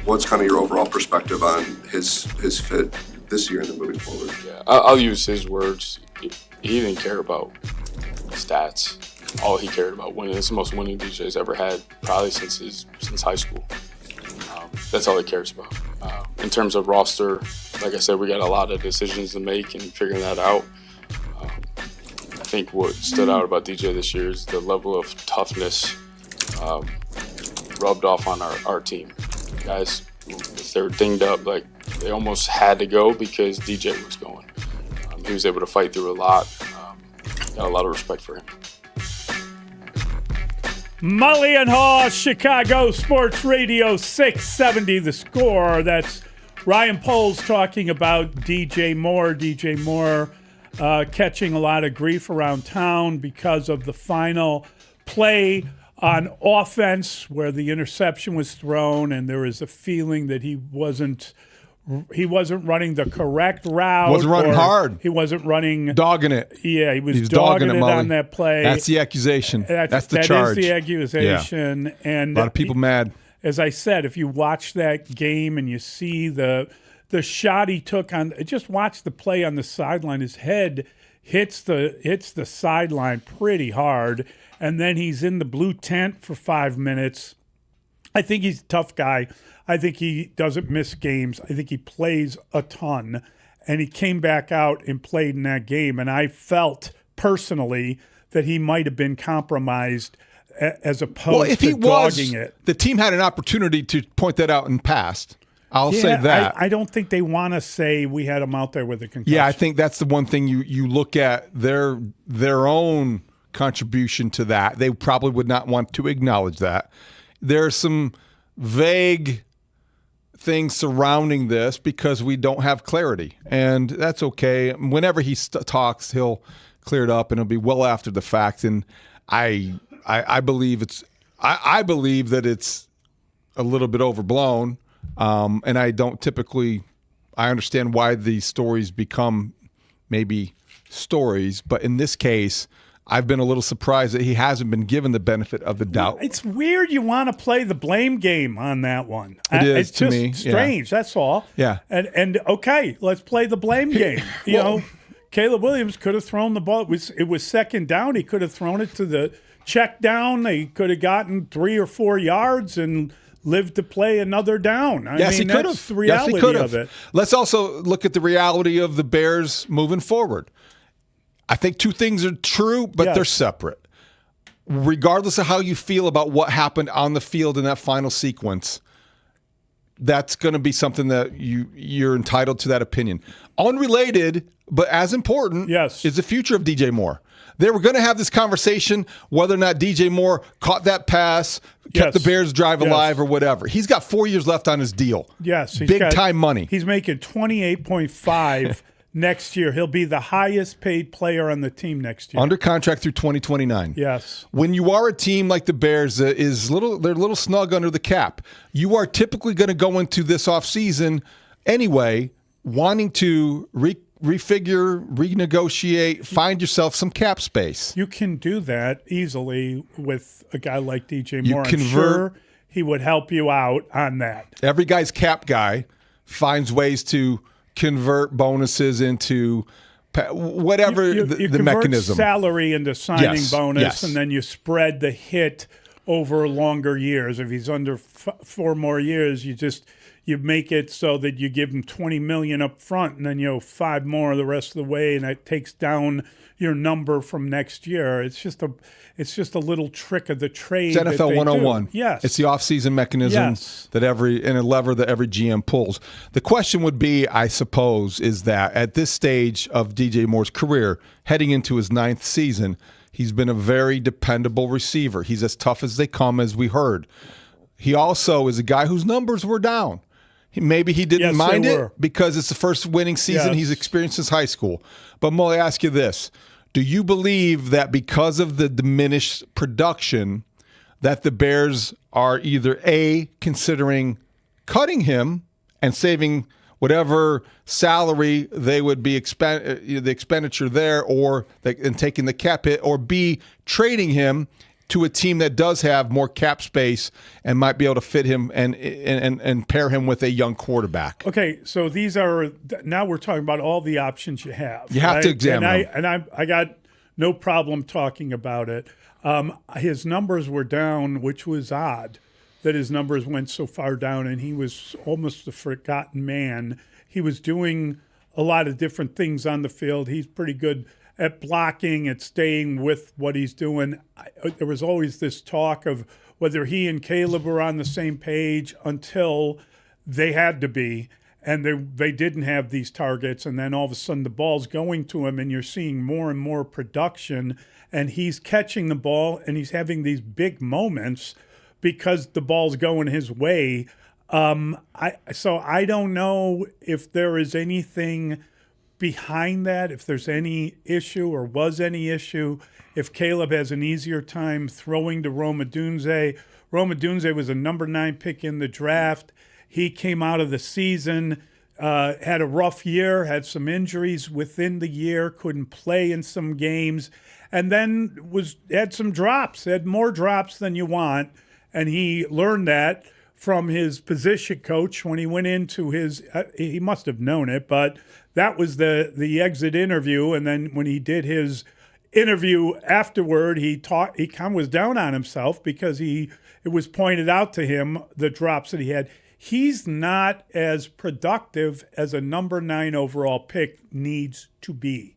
what's kind of your overall perspective on his fit this year and then moving forward? Yeah, I'll use his words. He didn't care about stats. All he cared about winning. It's the most winning DJ's ever had, probably since high school. That's all he cares about. In terms of roster, like I said, we got a lot of decisions to make and figuring that out. I think what stood out about DJ this year is the level of toughness rubbed off on our team. Guys, if they were dinged up, like they almost had to go because DJ was going. He was able to fight through a lot. Got a lot of respect for him. Mully and Haugh, Chicago Sports Radio 670 The Score. That's Ryan Poles talking about DJ Moore. DJ Moore catching a lot of grief around town because of the final play on offense where the interception was thrown, and there was a feeling that he wasn't running the correct route. Wasn't running hard. He wasn't running. Dogging it. Yeah, he was dogging it on that play. That's the accusation. That's the charge. That is the accusation. Yeah. And a lot of people mad. As I said, if you watch that game and you see the shot he took on, just watch the play on the sideline. His head hits the sideline pretty hard, and then he's in the blue tent for 5 minutes. I think he's a tough guy. I think he doesn't miss games. I think he plays a ton, and he came back out and played in that game. And I felt personally that he might have been compromised as opposed to dogging it. The team had an opportunity to point that out in past. I'll say that. I don't think they want to say we had him out there with a concussion. Yeah, I think that's the one thing you look at their own contribution to that. They probably would not want to acknowledge that. There are some vague things surrounding this because we don't have clarity, and that's okay. Whenever he talks, he'll clear it up, and it'll be well after the fact. And I believe I believe that it's a little bit overblown, and I don't typically. I understand why these stories become maybe stories, but in this case, I've been a little surprised that he hasn't been given the benefit of the doubt. It's weird you want to play the blame game on that one. It is it's to just me. strange, that's all. Yeah. And okay, let's play the blame game. You know, Caleb Williams could have thrown the ball. It was second down. He could have thrown it to the check down. He could have gotten 3 or 4 yards and lived to play another down. Yes, he could have. That's the reality of it. Let's also look at the reality of the Bears moving forward. I think two things are true, but they're separate. Regardless of how you feel about what happened on the field in that final sequence, that's going to be something that you're entitled to that opinion. Unrelated, but as important, is the future of DJ Moore. They were going to have this conversation whether or not DJ Moore caught that pass, kept the Bears drive alive, or whatever. He's got 4 years left on his deal. Yes. Big time money. He's making $28.5 next year. He'll be the highest paid player on the team next year. Under contract through 2029. Yes. When you are a team like the Bears that is they're a little snug under the cap, you are typically going to go into this offseason anyway wanting to refigure, renegotiate, find yourself some cap space. You can do that easily with a guy like DJ Moore. I'm sure he would help you out on that. Every guy's cap guy finds ways to convert bonuses into whatever the mechanism. Salary into signing bonus, and then you spread the hit over longer years. If he's under 4 more years, you make it so that you give him $20 million up front, and then 5 more the rest of the way, and that takes down your number from next year. It's just a little trick of the trade. It's NFL 101. Yes. It's the offseason mechanism and a lever that every GM pulls. The question would be, I suppose, is that at this stage of DJ Moore's career, heading into his 9th season, he's been a very dependable receiver. He's as tough as they come, as we heard. He also is a guy whose numbers were down. Maybe he didn't mind it because it's the first winning season he's experienced since high school. But Mully, I ask you this. Do you believe that because of the diminished production that the Bears are either A, considering cutting him and saving whatever salary they would be the expenditure there and taking the cap hit, or B, trading him to a team that does have more cap space and might be able to fit him and pair him with a young quarterback. Okay, so now we're talking about all the options you have. You have to examine them. And I got no problem talking about it. His numbers were down, which was odd that his numbers went so far down, and he was almost a forgotten man. He was doing a lot of different things on the field. He's pretty good at blocking, at staying with what he's doing. There was always this talk of whether he and Caleb were on the same page until they had to be, and they didn't have these targets, and then all of a sudden the ball's going to him, and you're seeing more and more production, and he's catching the ball, and he's having these big moments because the ball's going his way. So I don't know if there is anything behind that, if there's any issue or was any issue, if Caleb has an easier time throwing to Rome Odunze. Rome Odunze was a number 9 pick in the draft. He came out of the season, had a rough year, had some injuries within the year, couldn't play in some games, and then had some drops, had more drops than you want. And he learned that from his position coach when he went into his, he must have known it, but that was the exit interview. And then when he did his interview afterward, he kind of was down on himself because it was pointed out to him the drops that he had. He's not as productive as a number 9 overall pick needs to be.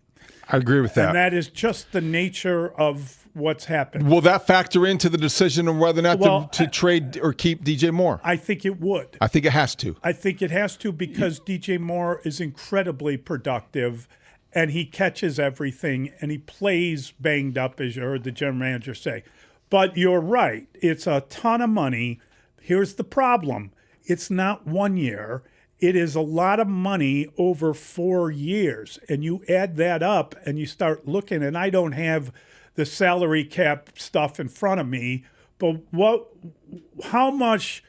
I agree with that. And that is just the nature of what's happened. Will that factor into the decision on whether or not to trade or keep DJ Moore? I think it would. I think it has to. I think it has to because DJ Moore is incredibly productive, and he catches everything, and he plays banged up, as you heard the general manager say. But you're right. It's a ton of money. Here's the problem. It's not 1 year. It is a lot of money over 4 years. And you add that up and you start looking, and I don't have the salary cap stuff in front of me, but how much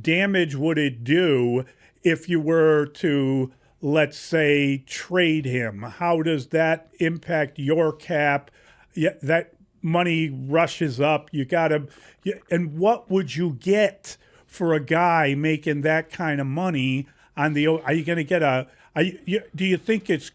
damage would it do if you were to, let's say, trade him? How does that impact your cap? Yeah, that money rushes up. And what would you get for a guy making that kind of money on the? Are you going to get do you think it's?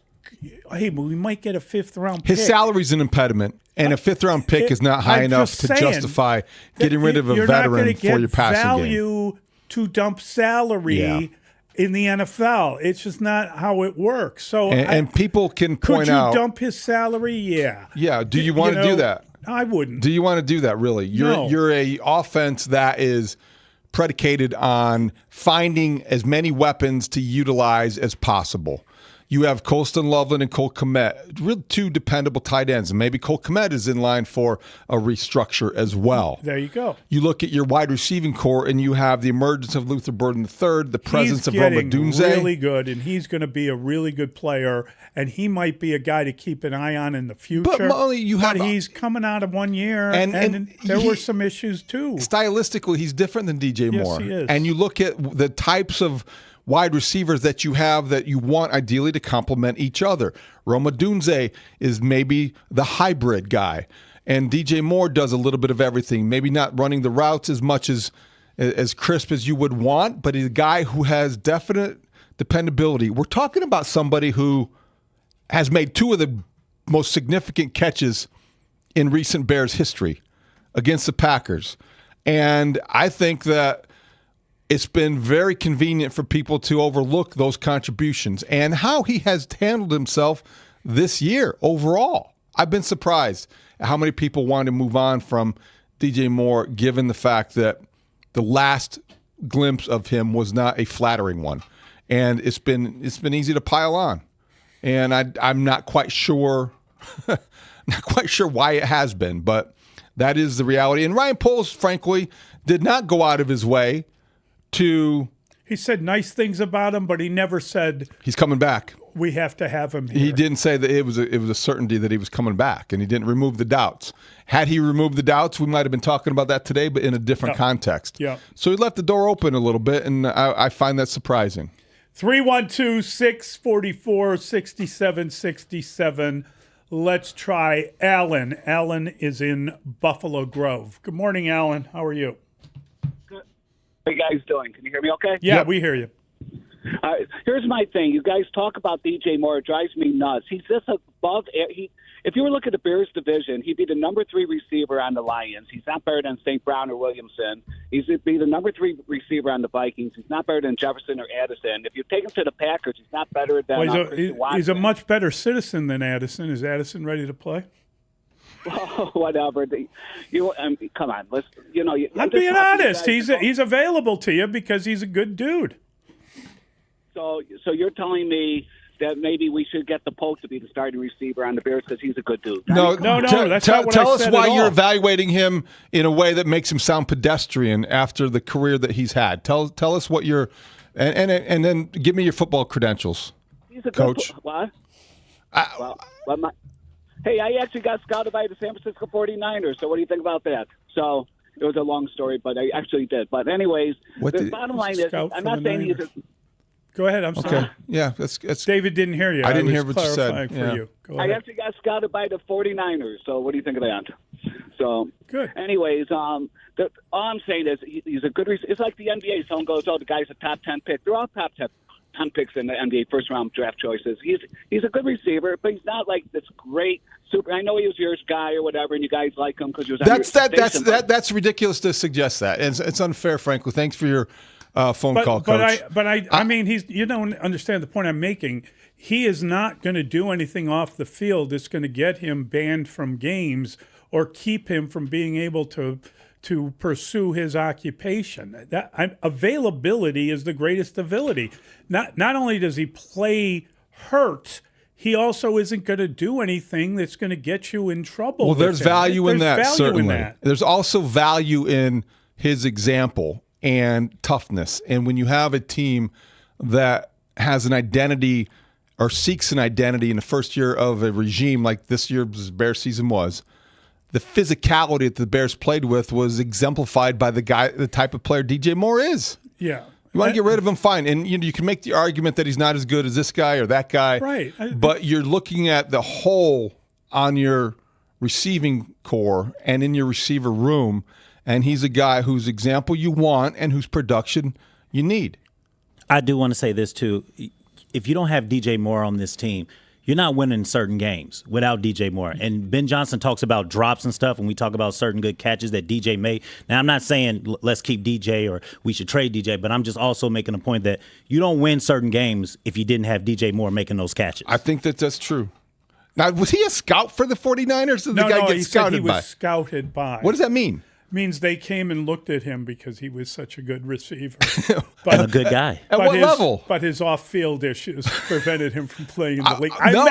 Hey, we might get a 5th round pick. His salary's an impediment, and a 5th round pick is not high enough to justify getting rid of a veteran for your passing game. You're not going to get value to dump salary in the NFL. It's just not how it works. So, and people can point out. Could you dump his salary? Yeah. Yeah. Do you want to do that? I wouldn't. Do you want to do that? Really? You're a offense that is predicated on finding as many weapons to utilize as possible. You have Colston Loveland and Cole Kmet, really 2 dependable tight ends. And maybe Cole Kmet is in line for a restructure as well. There you go. You look at your wide receiving core, and you have the emergence of Luther Burden III, the presence of Rome Odunze. He's getting really good, and he's going to be a really good player, and he might be a guy to keep an eye on in the future. But, Mully, he's coming out of 1 year, and there were some issues too. Stylistically, he's different than DJ Moore. Yes, he is. And you look at the types of wide receivers that you have that you want ideally to complement each other. Rome Odunze is maybe the hybrid guy, and DJ Moore does a little bit of everything. Maybe not running the routes as much as crisp as you would want, but he's a guy who has definite dependability. We're talking about somebody who has made 2 of the most significant catches in recent Bears history against the Packers. And I think that it's been very convenient for people to overlook those contributions and how he has handled himself this year overall. I've been surprised at how many people want to move on from DJ Moore, given the fact that the last glimpse of him was not a flattering one. And it's been easy to pile on. And I'm not quite sure why it has been, but that is the reality. And Ryan Poles, frankly, did not go out of his way to. He said nice things about him, but he never said he's coming back. We have to have him here. He didn't say that it was a certainty that he was coming back, and he didn't remove the doubts. Had he removed the doubts, we might have been talking about that today, but in a different context. Yeah. So he left the door open a little bit, and I find that surprising. 312-644-6767. Let's try Alan. Alan is in Buffalo Grove. Good morning, Alan. How are you? Good. How you guys doing? Can you hear me okay? Yeah, we hear you. Here's my thing. You guys talk about DJ Moore. It drives me nuts. He's just above. If you were looking at the Bears division, he'd be the number 3 receiver on the Lions. He's not better than St. Brown or Williamson. He'd be the number 3 receiver on the Vikings. He's not better than Jefferson or Addison. If you take him to the Packers, he's not better than he's a much better citizen than Addison. Is Addison ready to play? Oh, whatever. Come on. I'm being honest. He's available to you because he's a good dude. So you're telling me that maybe we should get the Pope to be the starting receiver on the Bears because he's a good dude. No, that's not what tell I us said why at all. you're evaluating him in a way that makes him sound pedestrian after the career that he's had. Tell us what you're, and then give me your football credentials, He's a Coach. Good, what? Hey, I actually got scouted by the San Francisco 49ers, so what do you think about that? So it was a long story, but I actually did. But anyways, the bottom line is, I'm not saying he's a... Go ahead. I'm sorry. Okay. Yeah, that's David didn't hear you. I didn't was hear what you said. clarifying Yeah. For you. Go I ahead. actually got scouted by the 49ers, so what do you think of that? So, good. Anyways, all I'm saying is he's a good receiver. It's like the NBA. Someone goes, oh, the guy's a top 10 pick. They're all top 10 picks in the NBA first-round draft choices. He's a good receiver, but he's not like this great super. I know he was your guy or whatever, and you guys like him because he was on your station, that's ridiculous to suggest that. It's unfair, frankly. Thanks for your phone call, Coach. I mean, you don't understand the point I'm making. He is not going to do anything off the field that's going to get him banned from games or keep him from being able to pursue his occupation. Availability is the greatest ability. Not only does he play hurt, he also isn't going to do anything that's going to get you in trouble. Well, there's value in that, certainly. that. There's also value in his example and toughness. And when you have a team that has an identity or seeks an identity in the first year of a regime like this year's Bears season was, the physicality that the Bears played with was exemplified by the type of player DJ Moore is. Yeah. You want to get rid of him, fine. And you can make the argument that he's not as good as this guy or that guy. Right. But you're looking at the whole on your receiving core and in your receiver room, and he's a guy whose example you want and whose production you need. I do want to say this, too. If you don't have DJ Moore on this team, you're not winning certain games without DJ Moore. And Ben Johnson talks about drops and stuff, and we talk about certain good catches that DJ made. Now, I'm not saying let's keep DJ or we should trade DJ, but I'm just also making a point that you don't win certain games if you didn't have DJ Moore making those catches. I think that's true. Now, was he a scout for the 49ers? Or No, the guy he gets said scouted he was by? scouted by. What does that mean? Means they came and looked at him because he was such a good receiver. And a good guy. At what level? But his off-field issues prevented him from playing in the league. I'm Up.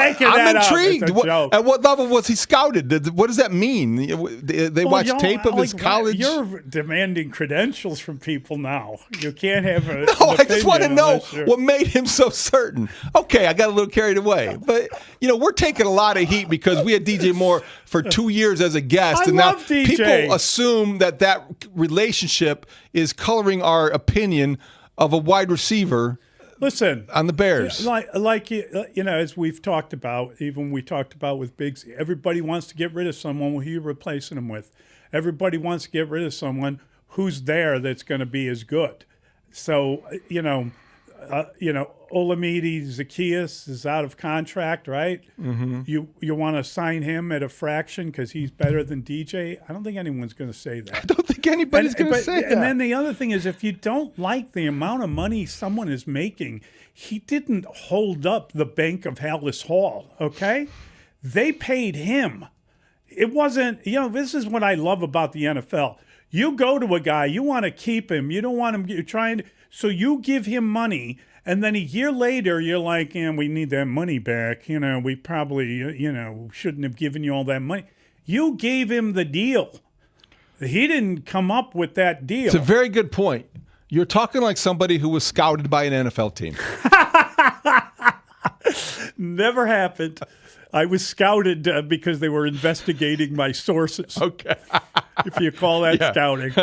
intrigued. It's a joke. At what level was he scouted? What does that mean? They watch tape of his college? You're demanding credentials from people now. You can't have a. No, I just want to know what made him so certain. Okay, I got a little carried away. But, we're taking a lot of heat because we had DJ Moore for 2 years as a guest. I love DJ. People assume that relationship is coloring our opinion of a wide receiver. Listen, on the Bears, as we've talked about, even we talked about with Biggs, everybody wants to get rid of someone. Who are you replacing him with? Everybody wants to get rid of someone who's there that's going to be as good. So, Olamide Zaccheaus is out of contract, right? Mm-hmm. You want to sign him at a fraction because he's better than DJ? I don't think anyone's going to say that. I don't think anybody's going to say that. And then the other thing is, if you don't like the amount of money someone is making, he didn't hold up the Bank of Hallis Hall, okay? They paid him. It wasn't, this is what I love about the NFL. You go to a guy, you want to keep him. You don't want him, you're trying to, so you give him money. And then a year later, you're like, we need that money back. We probably, shouldn't have given you all that money. You gave him the deal. He didn't come up with that deal. It's a very good point. You're talking like somebody who was scouted by an NFL team. Never happened. I was scouted because they were investigating my sources. Okay. If you call that scouting.